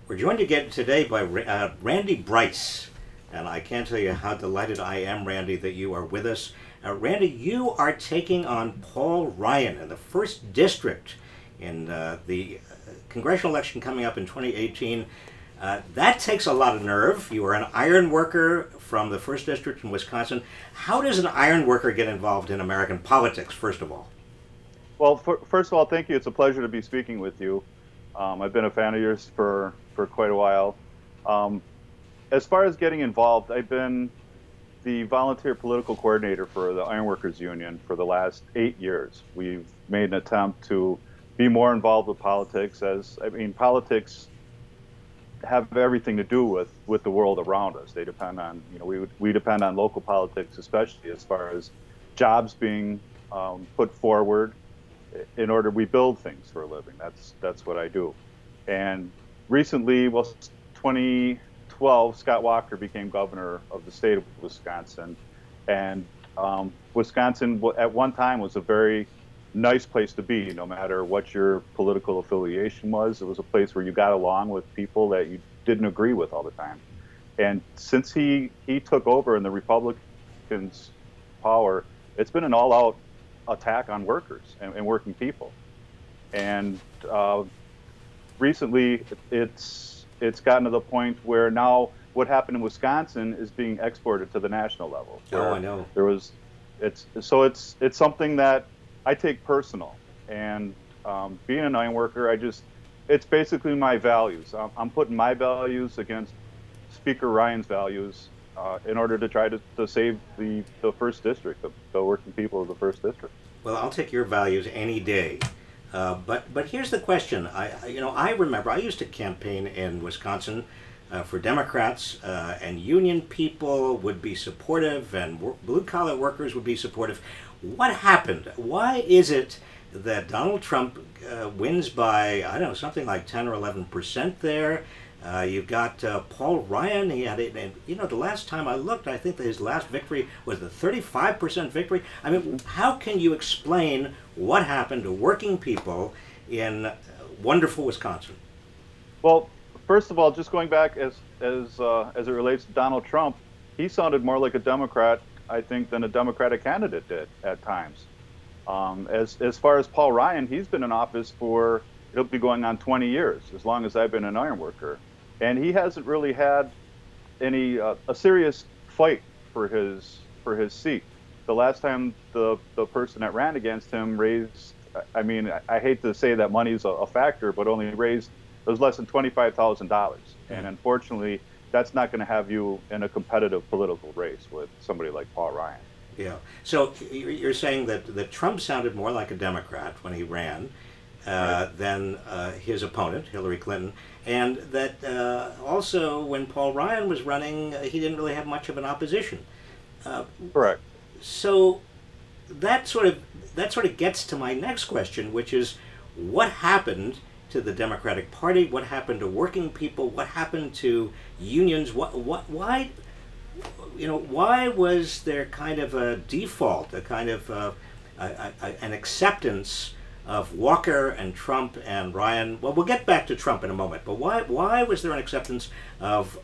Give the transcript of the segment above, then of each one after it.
We're joined again today by Randy Bryce, and I can't tell you how delighted I am, Randy, that you are with us. Randy, you are taking on Paul Ryan in the first district in the congressional election coming up in 2018. That takes a lot of nerve. You are an iron worker from the first district in Wisconsin. How does an iron worker get involved in American politics, first of all? Well, first of all, thank you. It's a pleasure to be speaking with you. I've been a fan of yours for quite a while. As far as getting involved, I've been the volunteer political coordinator for the Ironworkers Union for the last 8 years. We've made an attempt to be more involved with politics, politics have everything to do with the world around us. They depend on, we depend on local politics, especially as far as jobs being put forward in order we build things for a living. That's what I do. And recently, 2012, Scott Walker became governor of the state of Wisconsin. And Wisconsin at one time was a very nice place to be, no matter what your political affiliation was. It was a place where you got along with people that you didn't agree with all the time. And since he took over in the Republicans' power, it's been an all-out attack on workers and working people. And recently, it's gotten to the point where now what happened in Wisconsin is being exported to the national level. Oh, I know. It's something that I take personal. And being an iron worker, it's basically my values. I'm putting my values against Speaker Ryan's values in order to try to save the first district, the working people of the first district. Well, I'll take your values any day. But here's the question. I remember I used to campaign in Wisconsin for Democrats, and union people would be supportive, and blue-collar workers would be supportive. What happened? Why is it that Donald Trump wins by, I don't know, something like 10 or 11% there? You've got Paul Ryan. He had, the last time I looked, I think that his last victory was the 35% victory. I mean, how can you explain what happened to working people in wonderful Wisconsin? Well, first of all, just going back as it relates to Donald Trump, he sounded more like a Democrat, I think, than a Democratic candidate did at times. As far as Paul Ryan, he's been in office it'll be going on 20 years, as long as I've been an iron worker. And he hasn't really had a serious fight for his seat. The last time the person that ran against him raised, I hate to say that money's a factor, but only raised, it was less than $25,000. And unfortunately, that's not going to have you in a competitive political race with somebody like Paul Ryan. Yeah. So you're saying that Trump sounded more like a Democrat when he ran than his opponent, Hillary Clinton, and that also when Paul Ryan was running, he didn't really have much of an opposition. Correct. So that sort of gets to my next question, which is, what happened to the Democratic Party? What happened to working people? What happened to unions? Why was there kind of a default, a kind of an acceptance of Walker and Trump and Ryan? Well, we'll get back to Trump in a moment, but why was there an acceptance of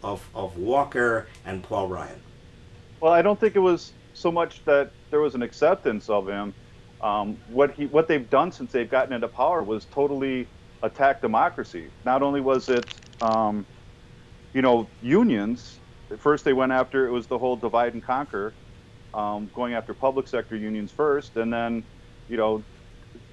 Walker and Paul Ryan? Well, I don't think it was so much that there was an acceptance of him. What they've done since they've gotten into power was totally attack democracy. Not only was it, unions. At first they went after, it was the whole divide and conquer, going after public sector unions first, and then,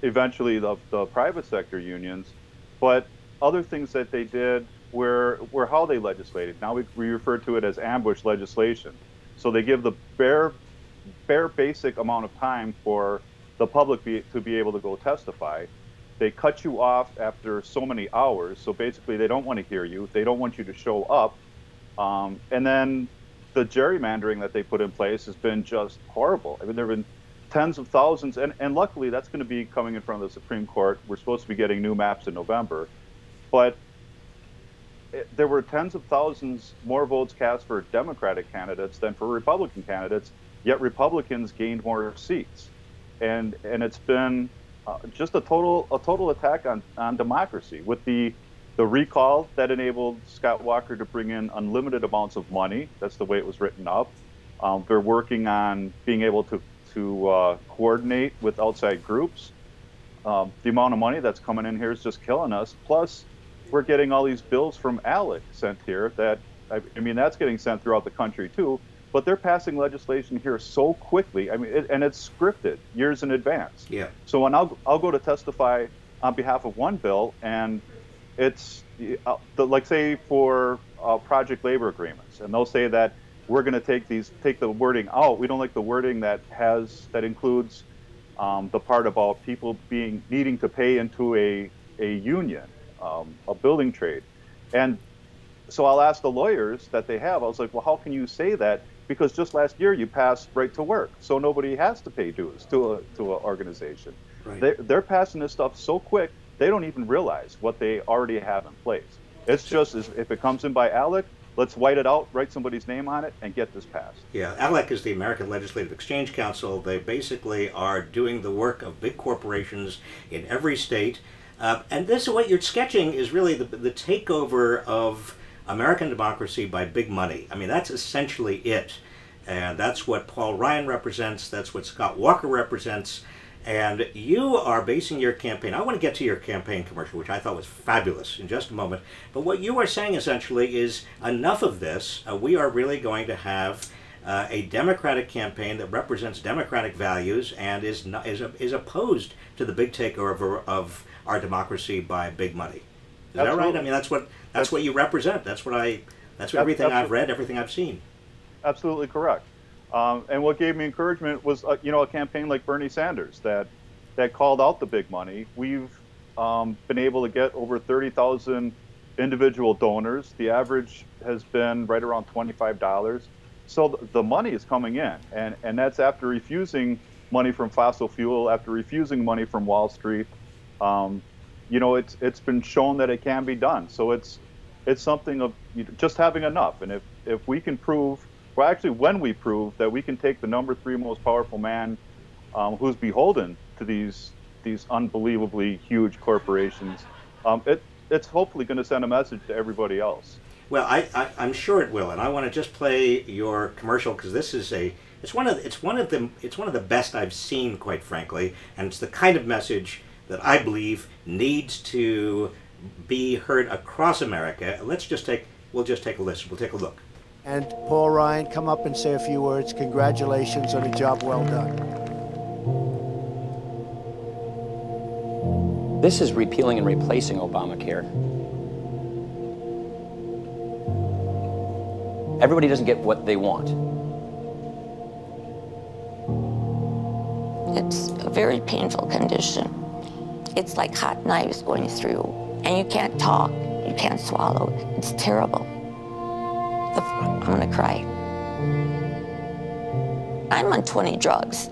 eventually the private sector unions. But other things that they did were how they legislated. Now we refer to it as ambush legislation. So they give the bare basic amount of time for the public to be able to go testify. They cut you off after so many hours. So basically they don't want to hear you. They don't want you to show up. And then the gerrymandering that they put in place has been just horrible. I mean, there have been tens of thousands, and luckily that's going to be coming in front of the Supreme Court. We're supposed to be getting new maps in November. But there were tens of thousands more votes cast for Democratic candidates than for Republican candidates, yet Republicans gained more seats. And it's been just a total attack on democracy, with the the recall that enabled Scott Walker to bring in unlimited amounts of money. That's the way it was written up. They're working on being able to coordinate with outside groups. The amount of money that's coming in here is just killing us. Plus, we're getting all these bills from ALEC sent here that, I mean, that's getting sent throughout the country too. But they're passing legislation here so quickly. I mean, and it's scripted years in advance. Yeah. So when I'll go to testify on behalf of one bill, and it's like, say, for project labor agreements, and they'll say that we're going to take the wording out. We don't like the wording that includes the part about people needing to pay into a union, a building trade. And so I'll ask the lawyers that they have. I was like, well, how can you say that? Because just last year you passed right to work, so nobody has to pay dues to an organization. Right. They're passing this stuff so quick, they don't even realize what they already have in place. It's just, if it comes in by ALEC, let's white it out, write somebody's name on it, and get this passed. Yeah, ALEC is the American Legislative Exchange Council. They basically are doing the work of big corporations in every state. And this, what you're sketching, is really the takeover of American democracy by big money. I mean, that's essentially it. And that's what Paul Ryan represents. That's what Scott Walker represents. And you are basing your campaign. I want to get to your campaign commercial, which I thought was fabulous, in just a moment. But what you are saying essentially is enough of this. We are really going to have a Democratic campaign that represents Democratic values and is opposed to the big takeover of our democracy by big money. Is that right? I mean, that's what you represent. That's everything I've read, everything I've seen. Absolutely correct. And what gave me encouragement was, a campaign like Bernie Sanders that called out the big money. We've been able to get over 30,000 individual donors. The average has been right around $25. So the money is coming in, and that's after refusing money from fossil fuel, after refusing money from Wall Street. It's been shown that it can be done. So it's something of just having enough. And if we can prove, well, actually, when we prove that we can take the number 3 most powerful man, who's beholden to these unbelievably huge corporations, it's hopefully going to send a message to everybody else. Well, I'm sure it will, and I want to just play your commercial because this is it's one of the best I've seen, quite frankly, and it's the kind of message that I believe needs to be heard across America. We'll just take a listen. We'll take a look. And Paul Ryan, come up and say a few words. Congratulations on a job well done. This is repealing and replacing Obamacare. Everybody doesn't get what they want. It's a very painful condition. It's like hot knives going through, and you can't talk, you can't swallow. It's terrible. I'm gonna cry. I'm on 20 drugs,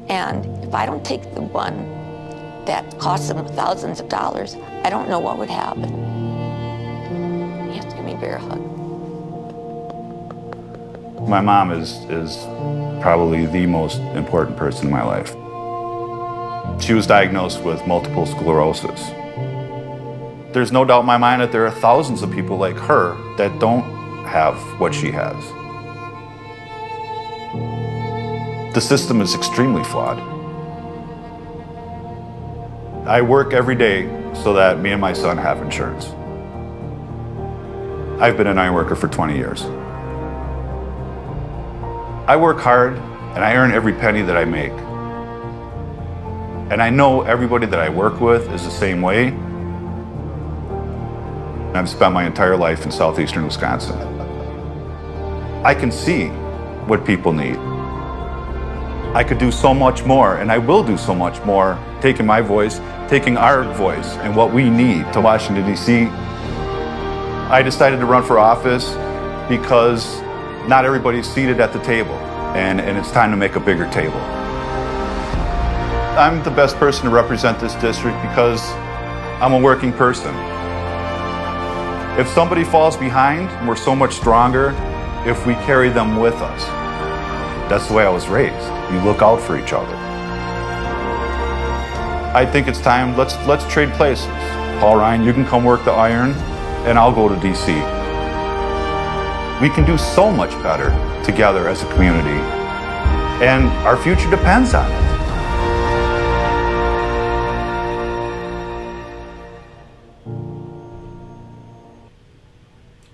and if I don't take the one that costs them thousands of dollars, I don't know what would happen. You have to give me a bear hug. My mom is probably the most important person in my life. She was diagnosed with multiple sclerosis. There's no doubt in my mind that there are thousands of people like her that don't have what she has. The system is extremely flawed. I work every day so that me and my son have insurance. I've been an iron worker for 20 years. I work hard and I earn every penny that I make. And I know everybody that I work with is the same way. I've spent my entire life in southeastern Wisconsin. I can see what people need. I could do so much more, and I will do so much more, taking my voice, taking our voice, and what we need to Washington, D.C. I decided to run for office because not everybody's seated at the table, and it's time to make a bigger table. I'm the best person to represent this district because I'm a working person. If somebody falls behind, we're so much stronger if we carry them with us. That's the way I was raised. You look out for each other. I think it's time, let's trade places. Paul Ryan, you can come work the iron, and I'll go to D.C. We can do so much better together as a community, and our future depends on it.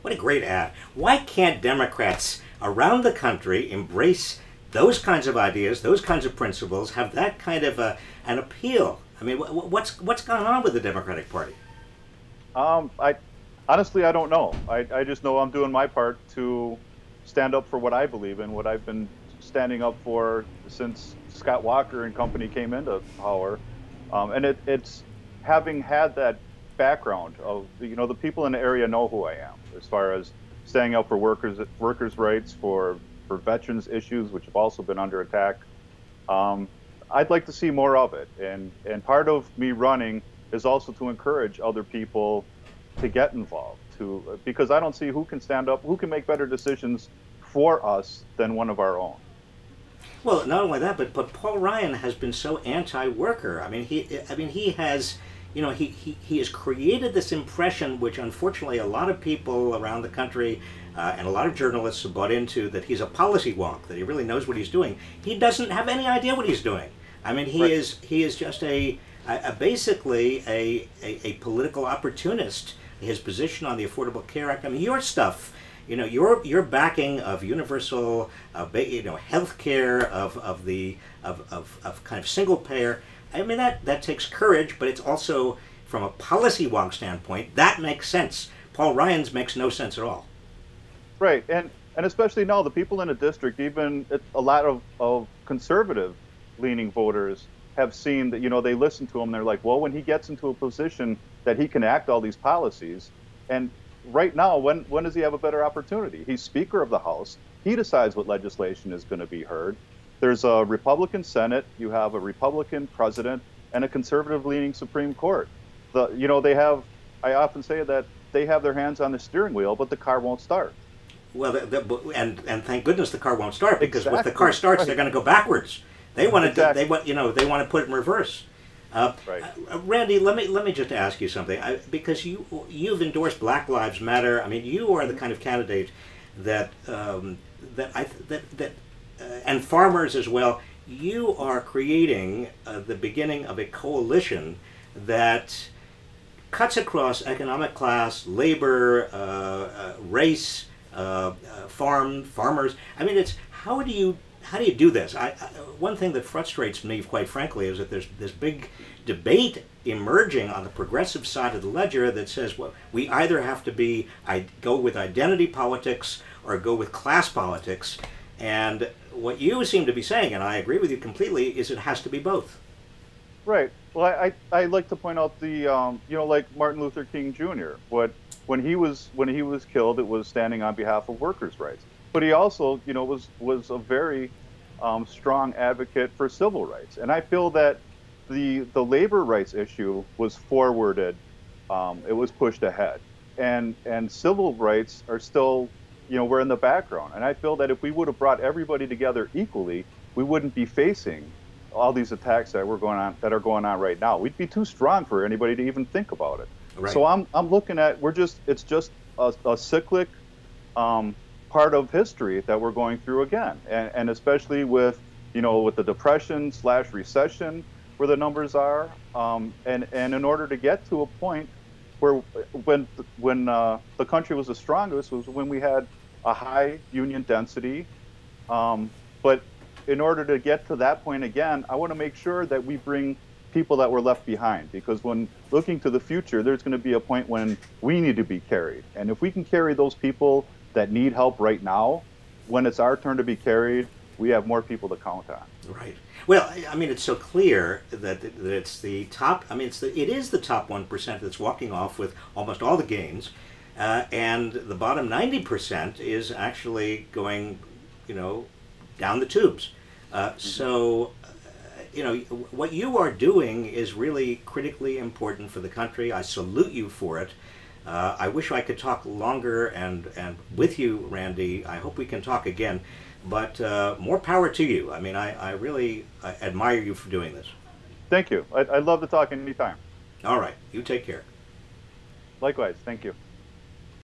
What a great ad. Why can't Democrats around the country embrace those kinds of ideas, those kinds of principles, have that kind of an appeal? I mean, what's going on with the Democratic Party? Honestly, I don't know. I just know I'm doing my part to stand up for what I believe in, what I've been standing up for since Scott Walker and company came into power. And it's having had that background of, the people in the area know who I am as far as standing up for workers' rights, for veterans issues, which have also been under attack. I'd like to see more of it. And part of me running is also to encourage other people to get involved, because I don't see who can stand up, who can make better decisions for us than one of our own. Well, not only that, but Paul Ryan has been so anti-worker. I mean, he has, he has created this impression, which unfortunately a lot of people around the country and a lot of journalists have bought into, that he's a policy wonk, that he really knows what he's doing. He doesn't have any idea what he's doing. I mean, he is just basically a political opportunist. His position on the Affordable Care Act. I mean, your stuff, your backing of universal, health care, of kind of single payer. I mean, that takes courage, but it's also, from a policy wonk standpoint, that makes sense. Paul Ryan's makes no sense at all. Right, and especially now, the people in the district, even a lot of conservative-leaning voters have seen that, they listen to him, they're like, well, when he gets into a position that he can act all these policies, and right now, when does he have a better opportunity? He's Speaker of the House. He decides what legislation is going to be heard. There's a Republican Senate, you have a Republican President, and a conservative-leaning Supreme Court. I often say that they have their hands on the steering wheel, but the car won't start. Well, and thank goodness the car won't start, because if the car starts, right, they're going to go backwards. They want to, exactly. they want to put it in reverse. Right. Randy, let me just ask you something, because you've endorsed Black Lives Matter. I mean, you are the kind of candidate that and farmers as well. You are creating the beginning of a coalition that cuts across economic class, labor, race, farmers. I mean, how do you do this? One thing that frustrates me, quite frankly, is that there's this big debate emerging on the progressive side of the ledger that says, well, we either have to go with identity politics or go with class politics. And what you seem to be saying, and I agree with you completely, is it has to be both. Right. Well, I like to point out the like Martin Luther King Jr. When he was killed, it was standing on behalf of workers' rights. But he also, was a very strong advocate for civil rights. And I feel that the labor rights issue was forwarded, it was pushed ahead. And civil rights are still, we're in the background. And I feel that if we would have brought everybody together equally, we wouldn't be facing all these attacks that are going on right now. We'd be too strong for anybody to even think about it. Right. So I'm looking at, it's just a cyclic part of history that we're going through again, and especially with the depression / recession where the numbers are, and in order to get to a point where when the country was the strongest was when we had a high union density, but in order to get to that point again, I want to make sure that we bring people that were left behind, because when looking to the future, there's going to be a point when we need to be carried, and if we can carry those people that need help right now, when it's our turn to be carried, we have more people to count on. Right. Well, I mean, it's so clear that it's the top. I mean, it is the top 1% that's walking off with almost all the gains, and the bottom 90% is actually going, down the tubes. So, what you are doing is really critically important for the country. I salute you for it. I wish I could talk longer and with you, Randy. I hope we can talk again. But more power to you. I mean, I really admire you for doing this. Thank you. I'd love to talk anytime. All right. You take care. Likewise. Thank you.